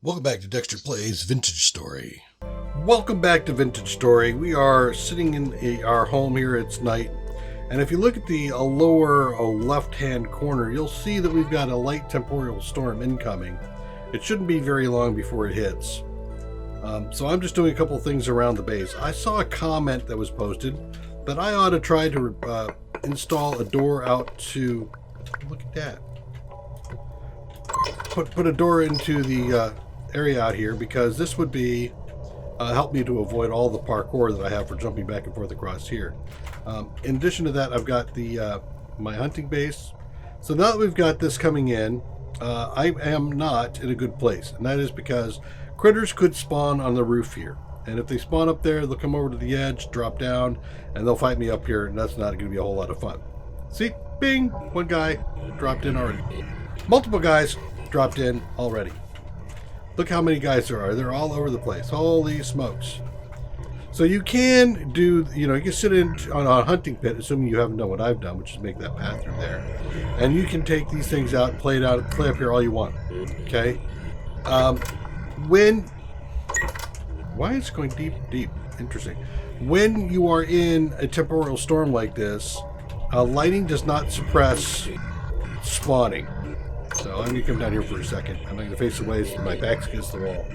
Welcome back to Dexter Plays Vintage Story. Welcome back to Vintage Story. We are sitting in our home here. It's night. And if you look at the lower left-hand corner, you'll see that we've got a light temporal storm incoming. It shouldn't be very long before it hits. So I'm just doing a couple things around the base. I saw a comment that was posted that I ought to try to install a door out to... Look at that. Put a door into the area out here, because this would be help me to avoid all the parkour that I have for jumping back and forth across here. In addition to that, I've got the my hunting base. So now that we've got this coming in, I am not in a good place, and that is because critters could spawn on the roof here. And if they spawn up there, they'll come over to the edge, drop down, and they'll fight me up here, and that's not going to be a whole lot of fun. See? Bing! One guy dropped in already. Multiple guys dropped in already. Look how many guys there are. They're all over the place. Holy smokes. So you can do, you can sit in on a hunting pit, assuming you haven't done what I've done, which is make that path through there. And you can take these things out and play up here all you want. Okay? Why is it going deep? Interesting. When you are in a temporal storm like this, lighting does not suppress spawning. So I'm going to come down here for a second. I'm going to face away so my back's against the wall.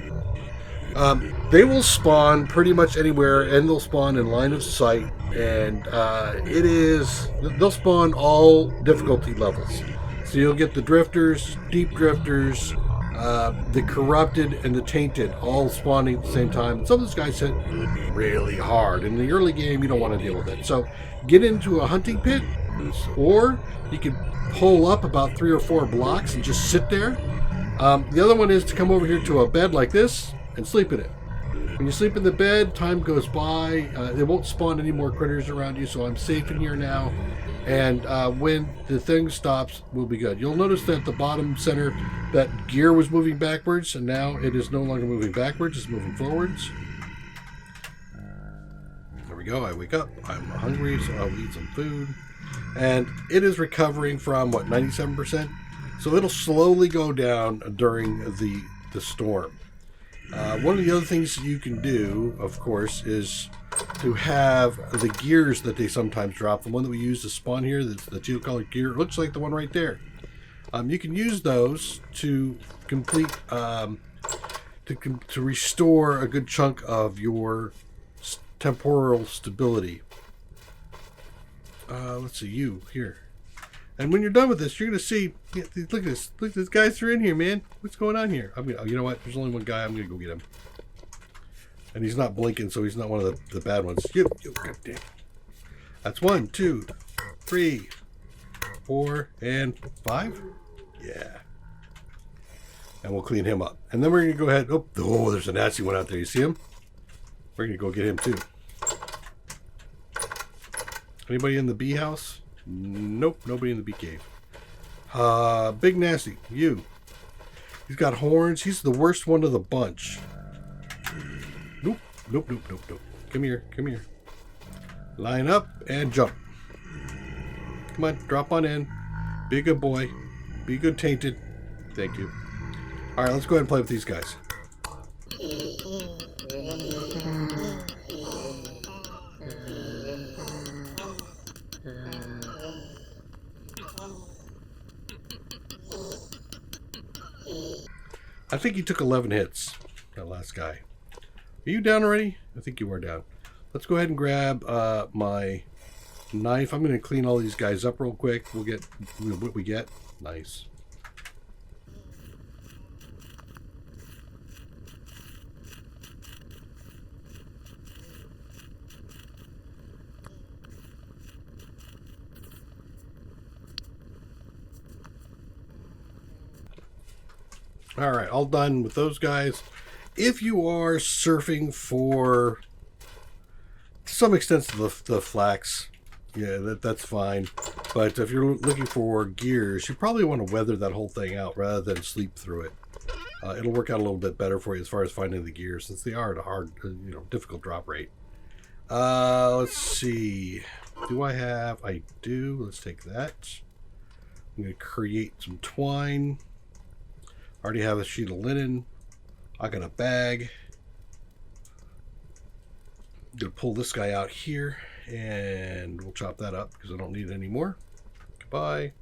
They will spawn pretty much anywhere, and they'll spawn in line of sight. And they'll spawn all difficulty levels. So you'll get the drifters, deep drifters, the corrupted, and the tainted all spawning at the same time. And some of those guys hit really hard. In the early game, you don't want to deal with it. So get into a hunting pit, or you can pull up about 3 or 4 blocks and just sit there. The other one is to come over here to a bed like this and sleep in it. When you sleep in the bed, time goes by. It won't spawn any more critters around you, so I'm safe in here now. And when the thing stops, we'll be good. You'll notice that the bottom center, that gear was moving backwards, and now it is no longer moving backwards, it's moving forwards. There we go. I wake up. I'm hungry, so I'll eat some food. And it is recovering from, 97%? So it'll slowly go down during the storm. One of the other things you can do, of course, is to have the gears that they sometimes drop. The one that we use to spawn here, that's the teal colored gear, looks like the one right there. You can use those to complete, to restore a good chunk of your temporal stability. Let's see, you here. And when you're done with this, you're going to see, look at this. Look, these guys are in here, man. What's going on here? You know what? There's only one guy. I'm going to go get him. And he's not blinking, so he's not one of the bad ones. You, goddamn. That's 1, 2, 3, 4, and 5. Yeah. And we'll clean him up. And then we're going to go ahead. Oh, there's a nasty one out there. You see him? We're going to go get him, too. Anybody in the bee house? Nope, nobody in the bee cave. Big Nasty, you. He's got horns. He's the worst one of the bunch. Nope. Come here. Line up and jump. Come on, drop on in. Be a good boy. Be good, tainted. Thank you. All right, let's go ahead and play with these guys. I think he took 11 hits, that last guy. Are you down already? I think you are down. Let's go ahead and grab my knife. I'm going to clean all these guys up real quick. We'll get what we get. Nice. All right, all done with those guys. If you are surfing for, to some extent, the flax, yeah, that's fine. But if you're looking for gears, you probably want to weather that whole thing out rather than sleep through it. It'll work out a little bit better for you as far as finding the gears, since they are at a hard, difficult drop rate. Let's see. Do I have? I do. Let's take that. I'm going to create some twine. Already have a sheet of linen. I got a bag. I'm going to pull this guy out here, and we'll chop that up because I don't need it anymore. Goodbye.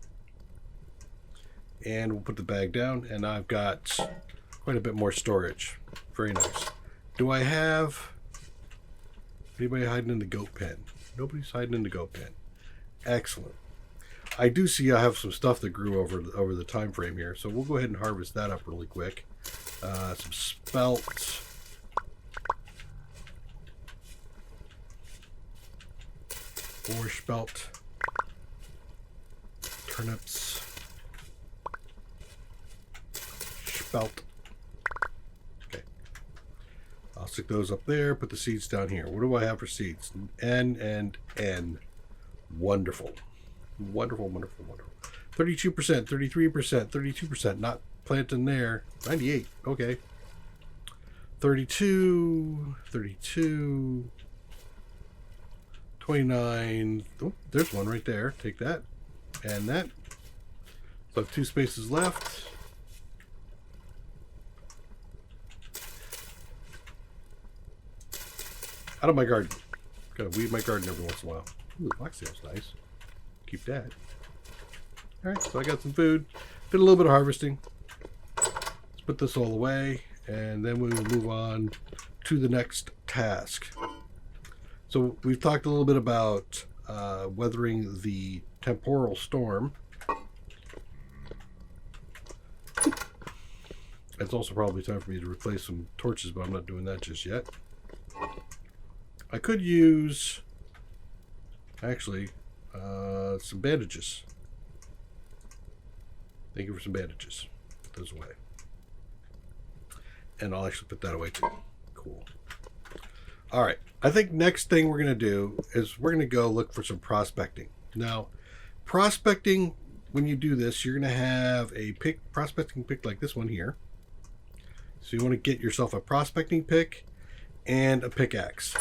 And we'll put the bag down, and I've got quite a bit more storage. Very nice. Do I have anybody hiding in the goat pen? Nobody's hiding in the goat pen. Excellent. I do see I have some stuff that grew over the time frame here, so we'll go ahead and harvest that up really quick. Some spelt. Or spelt. Turnips. Spelt. Okay. I'll stick those up there, put the seeds down here. What do I have for seeds? N and N. Wonderful. Wonderful, wonderful, wonderful. 32%, 33%, 32%. Not planting there. 98. Okay. 32, 32, 29. Oh, there's one right there. Take that. And that. So I have 2 spaces left. Out of my garden. Gotta weed my garden every once in a while. Ooh, the voxel's nice. Keep that. Alright, so I got some food. Did a little bit of harvesting. Let's put this all away, and then we will move on to the next task. So we've talked a little bit about weathering the temporal storm. It's also probably time for me to replace some torches, but I'm not doing that just yet. I could use, actually, some bandages. Thank you for some bandages. Put those away. And I'll actually put that away too. Cool. All right. I think next thing we're going to do is we're going to go look for some prospecting. Now, prospecting, when you do this, you're going to have a prospecting pick like this one here. So you want to get yourself a prospecting pick and a pickaxe.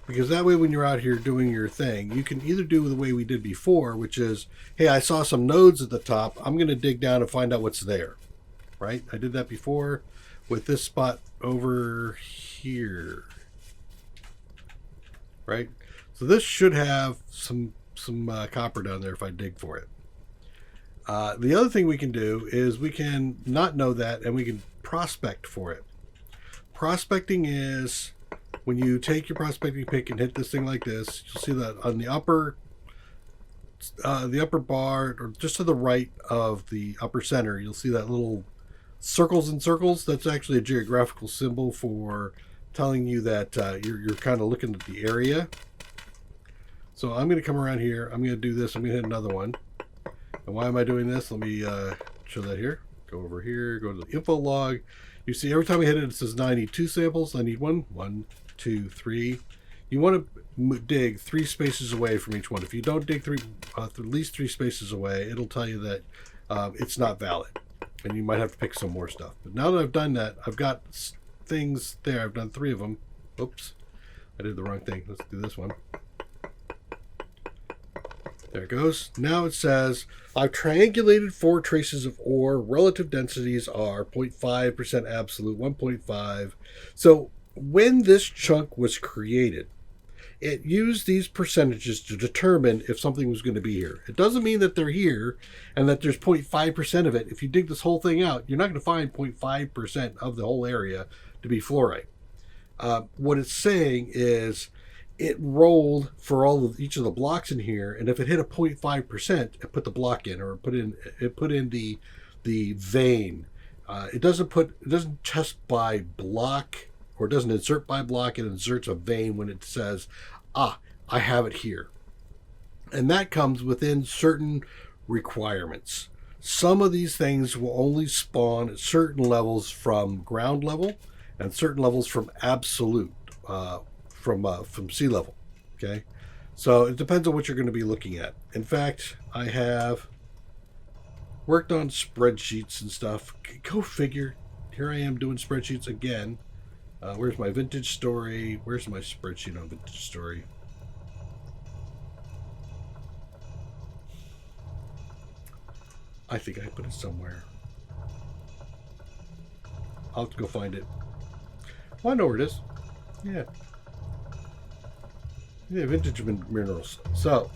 Because that way when you're out here doing your thing, you can either do the way we did before, which is, hey, I saw some nodes at the top. I'm going to dig down and find out what's there. Right? I did that before with this spot over here. Right? So this should have some copper down there if I dig for it. The other thing we can do is we can not know that, and we can prospect for it. Prospecting is when you take your prospecting pick and hit this thing like this, you'll see that on the upper bar, or just to the right of the upper center, you'll see that little circles and circles. That's actually a geographical symbol for telling you that you're kind of looking at the area. So I'm going to come around here. I'm going to do this. I'm going to hit another one. And why am I doing this? Let me show that here. Go over here. Go to the info log. You see every time I hit it, it says now I need 2 samples. I need 1, 2, 3. You want to dig 3 spaces away from each one. If you don't dig at least 3 spaces away, it'll tell you that it's not valid. And you might have to pick some more stuff. But now that I've done that, I've got things there. I've done 3 of them. Oops. I did the wrong thing. Let's do this one. There it goes. Now it says, I've triangulated 4 traces of ore. Relative densities are 0.5% absolute, 1.5. So when this chunk was created, it used these percentages to determine if something was going to be here. It doesn't mean that they're here and that there's 0.5% of it. If you dig this whole thing out, you're not going to find 0.5% of the whole area to be fluorite. What it's saying is it rolled for each of the blocks in here, and if it hit a 0.5%, it put the block in, or it put in the vein. It doesn't test by block, or it doesn't insert by block. It inserts a vein when it says, I have it here. And that comes within certain requirements. Some of these things will only spawn at certain levels from ground level and certain levels from absolute, from sea level. Okay, so it depends on what you're going to be looking at. In fact, I have worked on spreadsheets and stuff. Go figure. Here I am doing spreadsheets again. Where's my vintage story? Where's my spreadsheet on vintage story? I think I put it somewhere. I'll have to go find it. Oh, I know where it is. Yeah. Yeah, vintage minerals. So,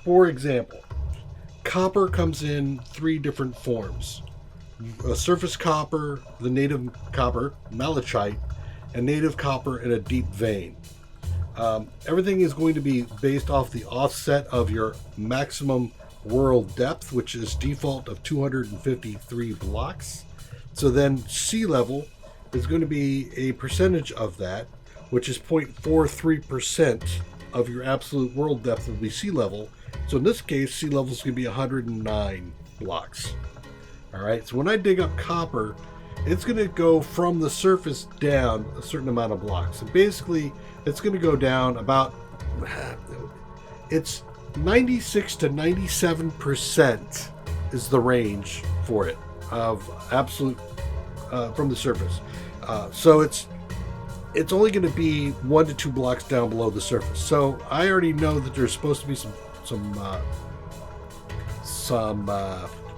for example, copper comes in 3 different forms. A surface copper, the native copper, malachite, and native copper in a deep vein. Everything is going to be based off the offset of your maximum world depth, which is default of 253 blocks. So then sea level is going to be a percentage of that, which is 0.43% of your absolute world depth will be sea level. So in this case, sea level is going to be 109 blocks. All right, so when I dig up copper, it's going to go from the surface down a certain amount of blocks. And basically, it's going to go down about, it's 96 to 97% is the range for it of absolute from the surface. So it's only going to be 1 to 2 blocks down below the surface. So I already know that there's supposed to be some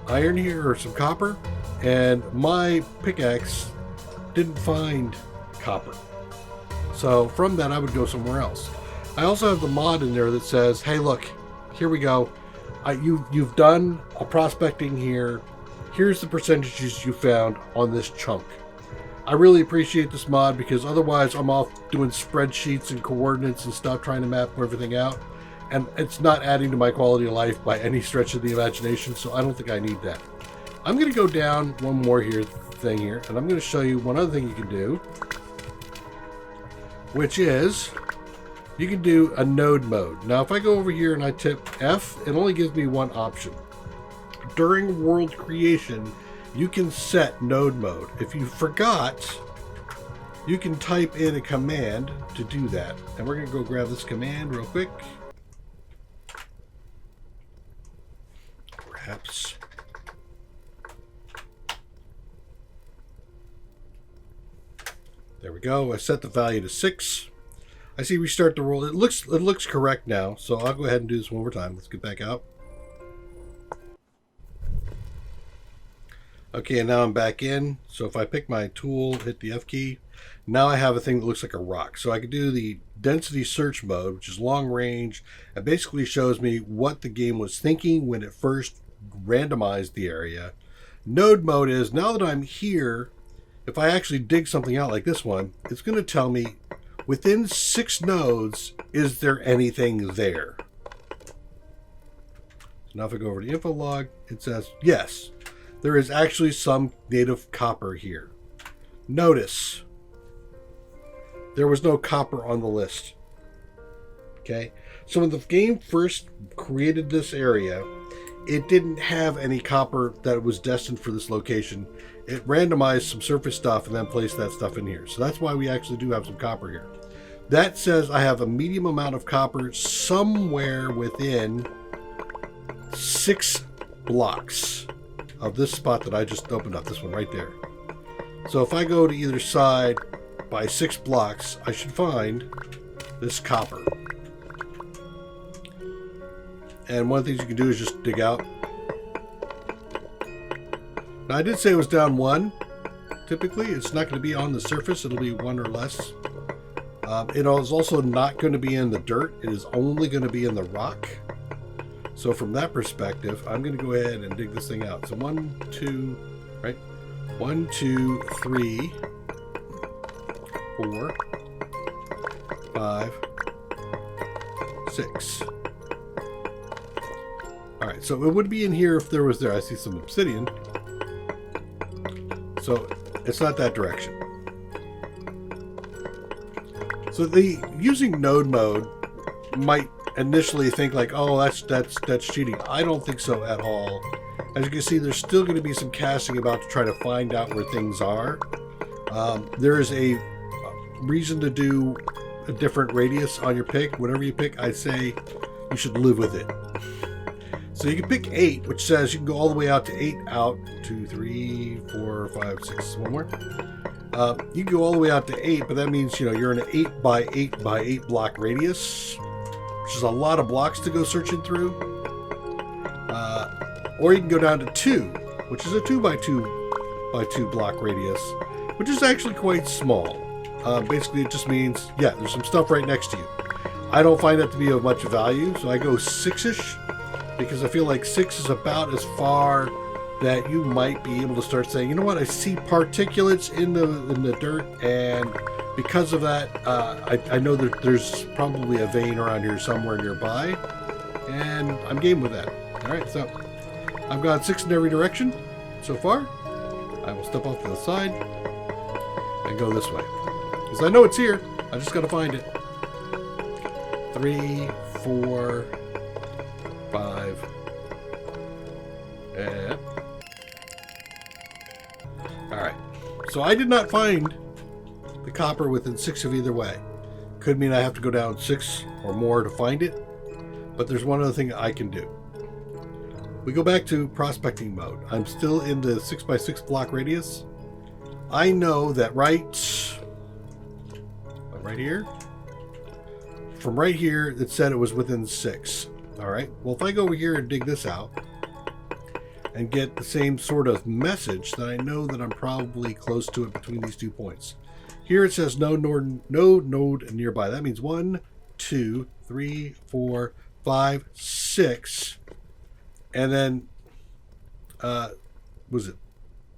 iron here or some copper, and my pickaxe didn't find copper. So from that, I would go somewhere else. I also have the mod in there that says, hey, look, here we go. You've done a prospecting here. Here's the percentages you found on this chunk. I really appreciate this mod because otherwise I'm off doing spreadsheets and coordinates and stuff trying to map everything out. And it's not adding to my quality of life by any stretch of the imagination, so I don't think I need that. I'm going to go down one more thing here, and I'm going to show you one other thing you can do, which is you can do a node mode. Now, if I go over here and I tip F, it only gives me one option. During world creation, you can set node mode. If you forgot, you can type in a command to do that. And we're going to go grab this command real quick. Perhaps. There we go. I set the value to 6. I see restart the world. It looks correct now, so I'll go ahead and do this one more time. Let's get back out. Okay, and now I'm back in. So if I pick my tool, hit the F key, now I have a thing that looks like a rock. So I can do the density search mode, which is long range. It basically shows me what the game was thinking when it first randomized the area. Node mode is, now that I'm here, if I actually dig something out like this one, it's going to tell me within 6 nodes, is there anything there? So now if I go over to info log, it says, yes, there is actually some native copper here. Notice, there was no copper on the list. Okay, so when the game first created this area, it didn't have any copper that was destined for this location. It randomized some surface stuff and then placed that stuff in here. So that's why we actually do have some copper here. That says I have a medium amount of copper somewhere within 6 blocks of this spot that I just opened up, this one right there. So if I go to either side by 6 blocks, I should find this copper. And one of the things you can do is just dig out. Now I did say it was down 1. Typically, it's not going to be on the surface. It'll be 1 or less. It is also not going to be in the dirt. It is only going to be in the rock. So from that perspective, I'm going to go ahead and dig this thing out. So 1, 2, right? 1, 2, 3, 4, 5, 6. All right, so it would be in here if there was there. I see some obsidian. So it's not that direction. So using node mode might initially think like, oh, that's cheating. I don't think so at all. As you can see, there's still going to be some casting about to try to find out where things are. There is a reason to do a different radius on your pick. Whatever you pick, I say you should live with it. So you can pick 8, which says you can go all the way out to 8 out. 2, 3, 4, 5, 6. One more. You can go all the way out to 8, but that means you're in an 8 by 8 by 8 block radius, which is a lot of blocks to go searching through. Or you can go down to 2, which is a 2 by 2 by 2 block radius, which is actually quite small. Basically, it just means, yeah, there's some stuff right next to you. I don't find that to be of much value, so I go 6-ish, because I feel like 6 is about as far that you might be able to start saying, you know what, I see particulates in the dirt, and because of that, I know that there's probably a vein around here somewhere nearby, and I'm game with that. All right, so I've got 6 in every direction so far. I will step off to the side and go this way, because I know it's here. I just got to find it. 3, 4, 5, and... Alright, so I did not find the copper within 6 of either way. Could mean I have to go down 6 or more to find it, but there's one other thing I can do. We go back to prospecting mode. I'm still in the 6x6 block radius. I know that right here, from right here, it said it was within 6. Alright, well, if I go over here and dig this out and get the same sort of message, then I know that I'm probably close to it between these 2 points. Here it says no node nearby. That means 1, 2, 3, 4, 5, 6, and then was it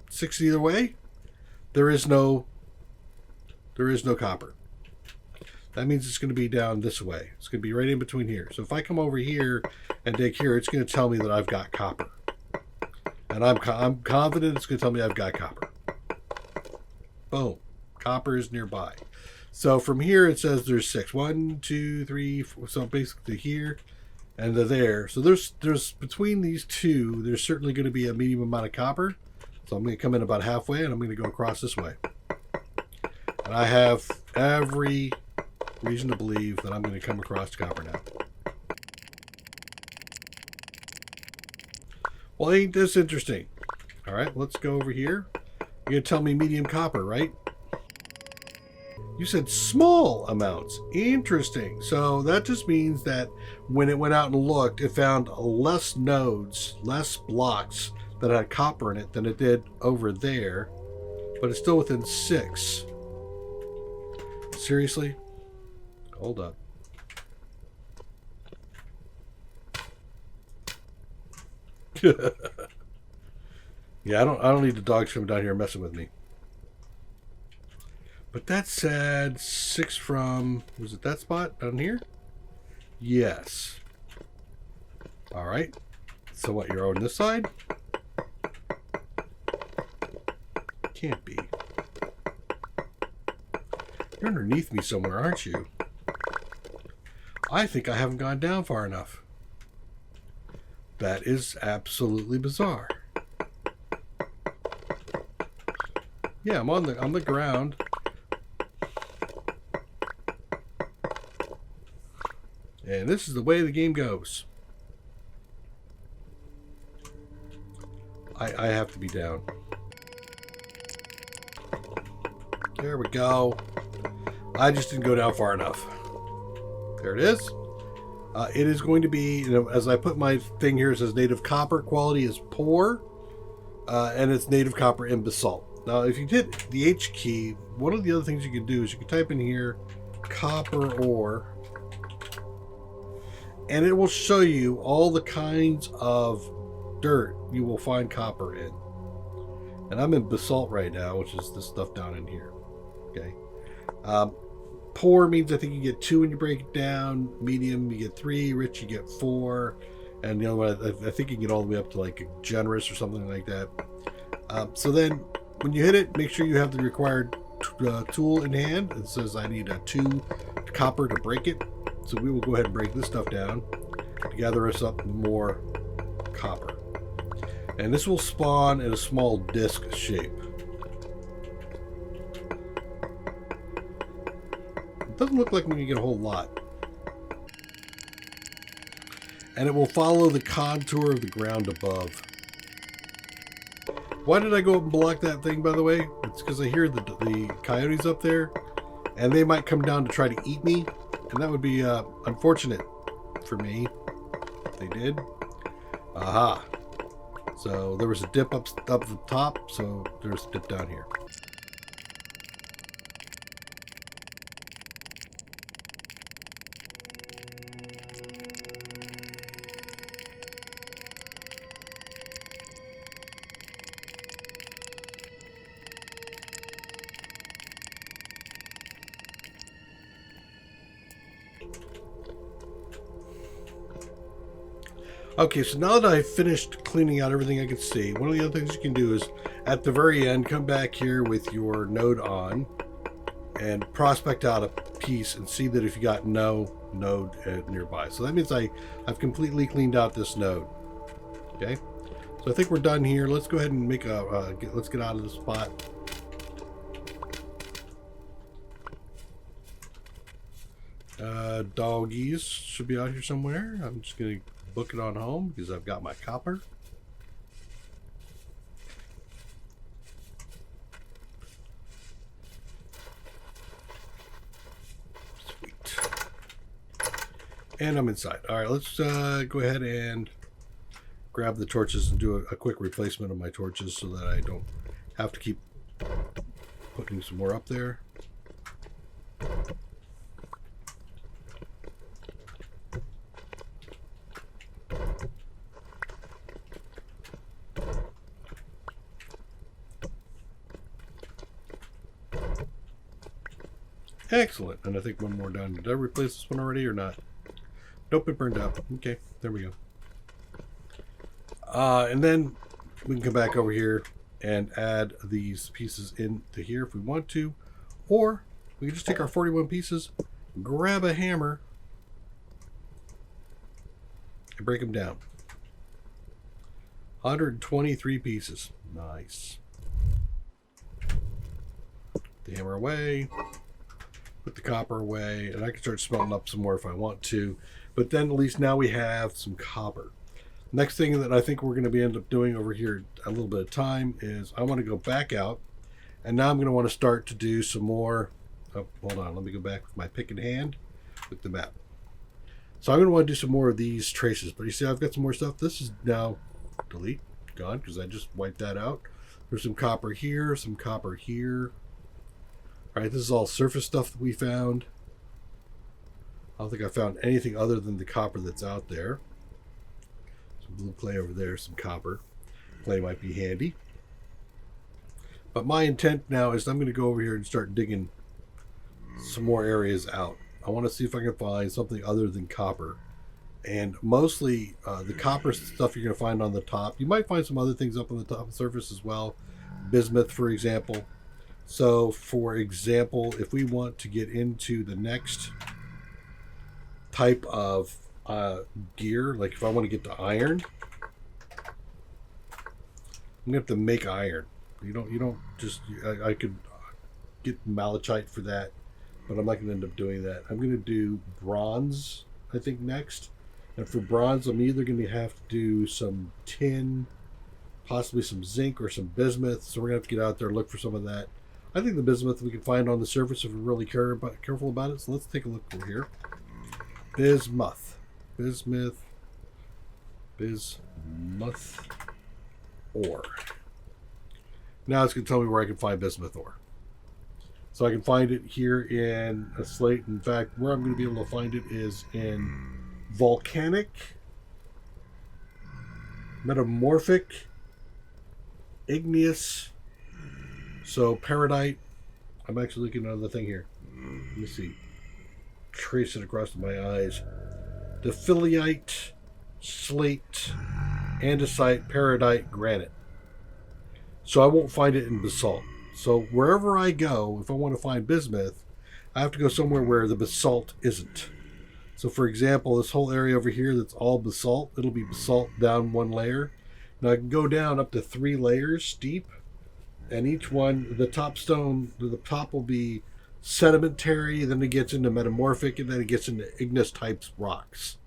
6 either way? There is no copper. That means it's going to be down this way. It's going to be right in between here. So if I come over here and dig here, it's going to tell me that I've got copper. And I'm confident it's going to tell me I've got copper. Boom. Copper is nearby. So from here it says there's 6. 1, 2, 3, 4. So basically here and there. So there's between these two, there's certainly going to be a medium amount of copper. So I'm going to come in about halfway and I'm going to go across this way. And I have every reason to believe that I'm going to come across copper now. Well, ain't this interesting? All right, let's go over here. You're going to tell me medium copper, right? You said small amounts. Interesting. So that just means that when it went out and looked, it found less nodes, less blocks that had copper in it than it did over there, but it's still within 6. Seriously? Hold up. Yeah, I don't need the dogs coming down here messing with me. But that said 6 from, was it that spot down here? Yes. All right. So what, you're on this side? Can't be. You're underneath me somewhere, aren't you? I think I haven't gone down far enough. That is absolutely bizarre. Yeah, I'm on the ground. And this is the way the game goes. I have to be down. There we go. I just didn't go down far enough. There it is. It is going to be, you know, as I put my thing here, it says native copper quality is poor, and it's native copper in basalt. Now, if you hit the H key, one of the other things you can do is you can type in here copper ore, and it will show you all the kinds of dirt you will find copper in. And I'm in basalt right now, which is this stuff down in here. Okay. Poor means I think you get 2 when you break it down. Medium, you get 3. Rich, you get 4. And you know what? I think you can get all the way up to like a generous or something like that. So then, when you hit it, make sure you have the required tool in hand. It says I need a 2 copper to break it. So we will go ahead and break this stuff down to gather us up more copper. And this will spawn in a small disc shape. It doesn't look like we can get a whole lot. And it will follow the contour of the ground above. Why did I go up and block that thing, by the way? It's because I hear the coyotes up there, and they might come down to try to eat me, and that would be unfortunate for me if they did. Aha. So there was a dip up the top, so there's a dip down here. Okay, so now that I've finished cleaning out everything I can see, one of the other things you can do is at the very end, come back here with your node on and prospect out a piece and see that if you got no node nearby. So that means I've completely cleaned out this node. Okay, so I think we're done here. Let's go ahead and make let's get out of the spot. Doggies should be out here somewhere. I'm just going to book it on home because I've got my copper. Sweet. And I'm inside. All right, let's go ahead and grab the torches and do a quick replacement of my torches so that I don't have to keep putting some more up there. Excellent. And I think one more down. Did I replace this one already or not? Nope, it burned out. Okay, there we go. And then we can come back over here and add these pieces into here if we want to. Or we can just take our 41 pieces, grab a hammer, and break them down. 123 pieces. Nice. The hammer away. Put the copper away, and I can start smelting up some more if I want to. But then at least now we have some copper. Next thing that I think we're going to end up doing over here a little bit of time is I want to go back out, and now I'm going to want to start to do some more. Oh, hold on, let me go back with my pick in hand with the map. So I'm going to want to do some more of these traces. But you see, I've got some more stuff. This is now delete, gone, because I just wiped that out. There's some copper here, some copper here. All right, this is all surface stuff that we found. I don't think I found anything other than the copper that's out there. Some blue clay over there, some copper. Clay might be handy. But my intent now is I'm going to go over here and start digging some more areas out. I want to see if I can find something other than copper. And mostly the copper stuff you're going to find on the top. You might find some other things up on the top surface as well. Bismuth, for example. So, for example, if we want to get into the next type of gear, like if I want to get to iron, I'm gonna have to make iron. You don't just. I could get malachite for that, but I'm not gonna end up doing that. I'm gonna do bronze, I think, next. And for bronze, I'm either gonna have to do some tin, possibly some zinc or some bismuth. So we're gonna have to get out there and look for some of that. I think the bismuth we can find on the surface if we're really careful about it. So let's take a look over here. Bismuth. Bismuth ore. Now it's going to tell me where I can find bismuth ore. So I can find it here in a slate. In fact, where I'm going to be able to find it is in volcanic, metamorphic, igneous. So peridite, I'm actually looking at another thing here. Let me see. Trace it across my eyes. Diphilite, slate, andesite, peridite, granite. So I won't find it in basalt. So wherever I go, if I want to find bismuth, I have to go somewhere where the basalt isn't. So for example, this whole area over here that's all basalt, it'll be basalt down one layer. Now I can go down up to 3 layers steep. And each one, the top stone, the top will be sedimentary, then it gets into metamorphic, and then it gets into igneous types rocks.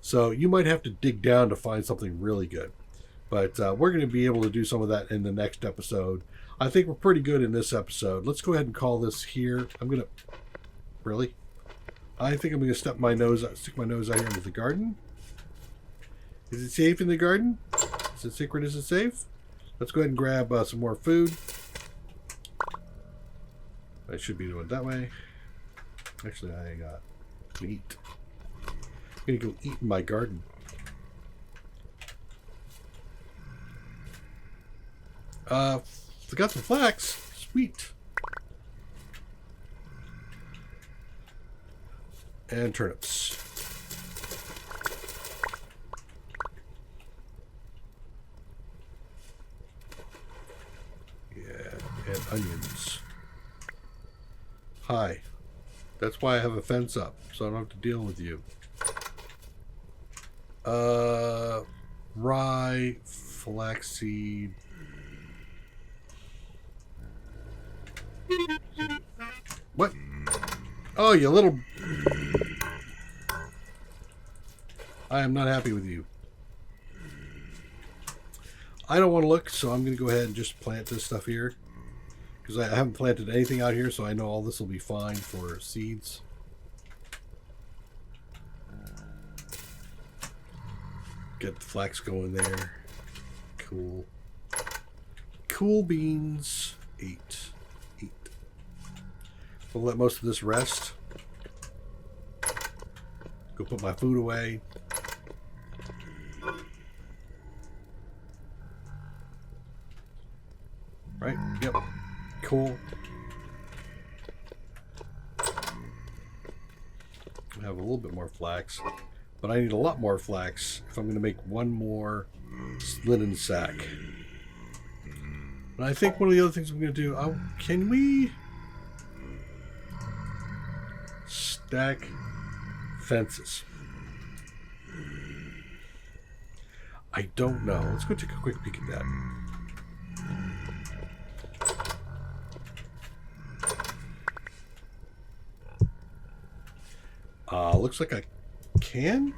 So you might have to dig down to find something really good. But we're going to be able to do some of that in the next episode. I think we're pretty good in this episode. Let's go ahead and call this here. I'm going to... Really? I think I'm going to stick my nose out here into the garden. Is it safe in the garden? Is it secret? Is it safe? Let's go ahead and grab some more food. I should be doing it that way. Actually, I got meat. I'm going to go eat in my garden. I got some flax. Sweet. And turnips. And onions. Hi. That's why I have a fence up, so I don't have to deal with you. Rye, flaxseed. What? Oh, you little... I am not happy with you. I don't want to look, so I'm going to go ahead and just plant this stuff here. Because I haven't planted anything out here, so I know all this will be fine for seeds. Get the flax going there. Cool. Cool beans. 8. We'll let most of this rest. Go put my food away. Right? Yep. Cool. I have a little bit more flax, but I need a lot more flax if I'm going to make one more linen sack. And I think one of the other things I'm going to do, can we stack fences? I don't know. Let's go take a quick peek at that. Looks like I can.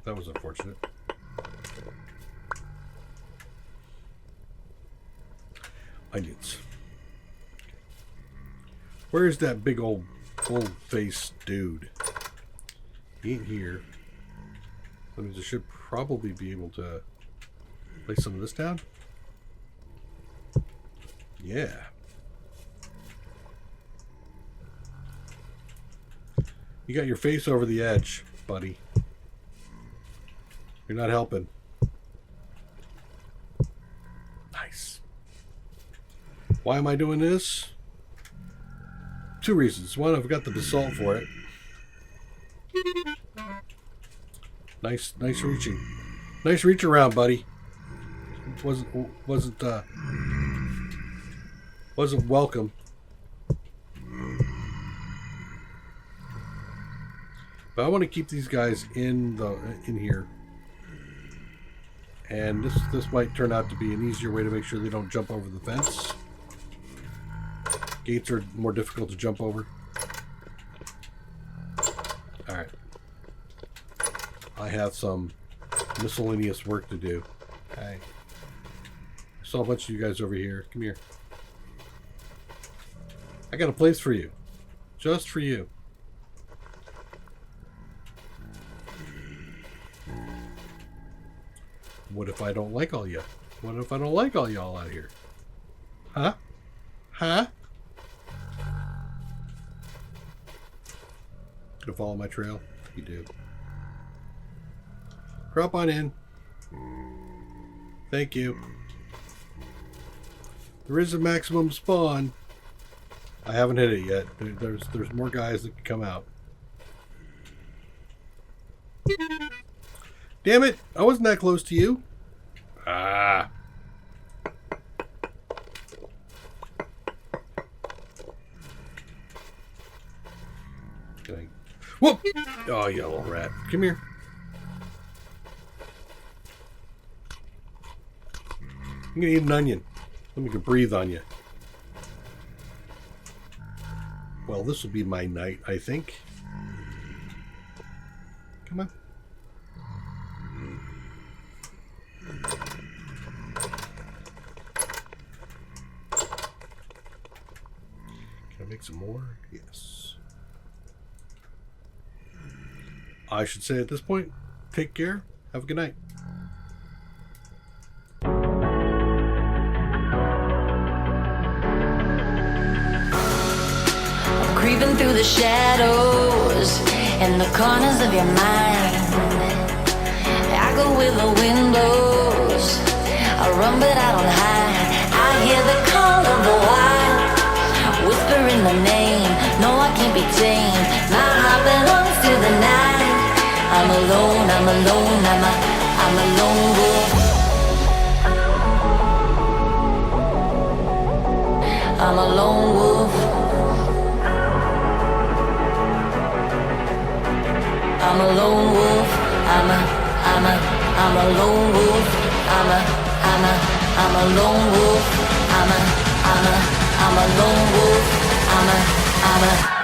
That was unfortunate. Onions. Where's that big old full-faced dude? He ain't here. That means I should probably be able to lay some of this down. Yeah. You got your face over the edge, buddy. You're not helping. Nice. Why am I doing this? 2 reasons. One, I've got the basalt for it. Nice reaching. Nice reach around, buddy. Wasn't welcome. But I want to keep these guys in here. And this might turn out to be an easier way to make sure they don't jump over the fence. Gates are more difficult to jump over. Alright. I have some miscellaneous work to do. Okay. I saw a bunch of you guys over here. Come here. I got a place for you. Just for you. What if I don't like all you? What if I don't like all y'all out here? Huh? Huh? Gonna follow my trail? You do. Drop on in. Thank you. There is a maximum spawn. I haven't hit it yet. There's more guys that can come out. Damn it! I wasn't that close to you. Ah. Whoop! Oh, you little rat. Come here. I'm gonna eat an onion. Let me go breathe on you. Well, this will be my night, I think. Come on. Can I make some more? Yes. I should say at this point, take care. Have a good night. Creeping through the shadows in the corners of your mind. I go where the wind blows. I run but I don't hide. I hear the call of the wild, whispering the name. No, I can't be tamed. My heart belongs to the night. I'm alone, I'm alone, I'm a lone wolf. I'm a lone wolf. I'm a lone wolf. I'm a lone wolf. I'm a lone wolf. I'm a lone wolf. I'm a